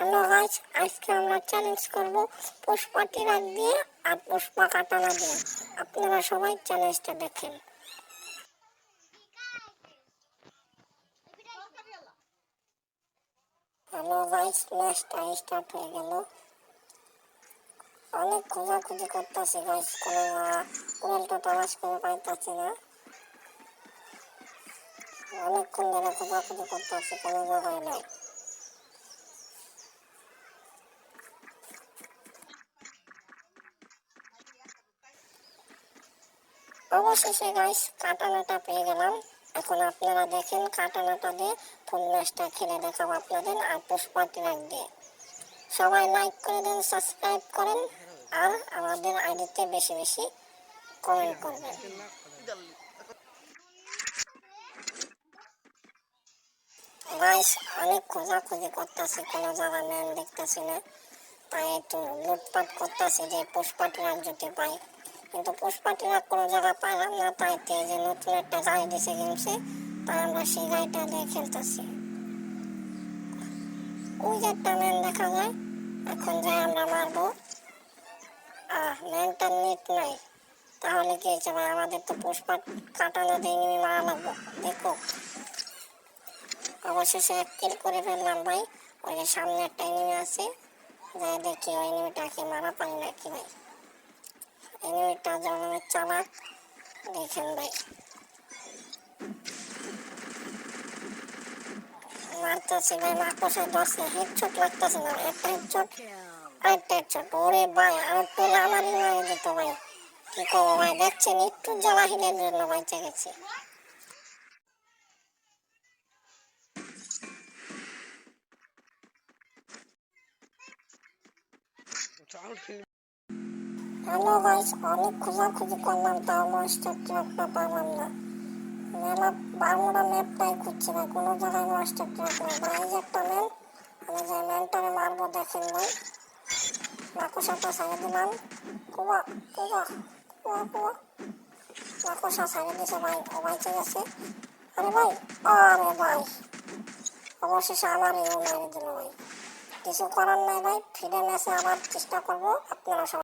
Hello guys, আজকে আমরা challenge করব পুষ্পা টিরাক দিয়ে আর পুষ্পা কাটানা দিয়ে। আপনারা সবাই চ্যালেঞ্জটা দেখেন। হ্যালো গাইস, ম্যাচটা স্টার্ট হয়ে গেল। অনেক খোঁজাখুঁজি করতেছি গাইস, কোনটা তালাশ করে পাইতেছি না। অনেকক্ষণ ধরে খোঁজাখুঁজি করতেছি, কোনো জায়গায় নাই। অবশেষে গাইস কাটানাটা পেয়ে গেলাম। এখন আপনারা দেখেন কাটানাটা দিয়ে ফুল ম্যাচটা খেলে দেখাবো আপনাদের আর পুষ্পা টিরাক দিয়ে। সবাই লাইক করে দেন, সাবস্ক্রাইব করেন আর আমাদের আইডিতে বেশি বেশি কমেন্ট করবেন। গাইস অনেক খোঁজাখুঁজি করতেছি, কোনো জায়গা ম্যান দেখতেছি না, তাই একটু লুটপাট করতেছি যে পুষ্পা টিরাক যদি পাই। কিন্তু পুষ্পা টিরাক কোনো জায়গা পাইলাম না, তাই যে নতুন একটা গাড়ি দিছে গেমসে, তাই আমরা সেই গাড়িটা দিয়ে খেলতেছি। ওই যে একটা ম্যান দেখা যায়, এখন যাই আমরা মারবো। ম্যানটা নেট নাই, তাহলে কি হয়েছে ভাই, আমাদের তো পুষ্পা কাটানা দিয়ে এনিমি মারা লাগবো। দেখো অবশেষে এক কিল করে ফেললাম ভাই। ওই যে সামনে একটা এনিমি আছে, যাই দেখি ওই এনিমিটাকে মারা পারি নাকি ভাই। এনিমিটা যেমন চালাক দেখেন ভাই, মারতেছি ভাই, মাকড়সায় ধরছে, হেডশট লাগতেছে না, একটা হেডশট আরেকটা হেডশট। ওরে ভাই আউট পেলে আমারই মারা যেত ভাই। কি করবো ভাই, দেখছেন একটু জ্বালা হিলের জন্য বাইচা গেছে। হ্যালো গাইস, অনেক খোঁজাখুঁজি করলাম, তাও মাস্টার ট্রাকটা পাইলাম না। মেলা বারমুডা ম্যাপটাই খুঁজছে ভাই, কোনো জায়গায় মাস্টার ট্রাক নেই ভাই। এই যে একটা ম্যান, আমি যে ম্যানটারে মারবো দেখেন ভাই। মাকড়সাটা ছাড়ে দিলাম, কুয়া কুয়া কুয়া কুয়া, মাকড়সা ছাড়ে দিছে ভাই, ও বাইচে গেছে। আরে ভাই, আরে ভাই অবশেষে আমারই ও মেরে দিল ভাই। কিছু করার নাই ভাই, ফিরে ম্যাচে আবার চেষ্টা করবো। আপনারা সবাই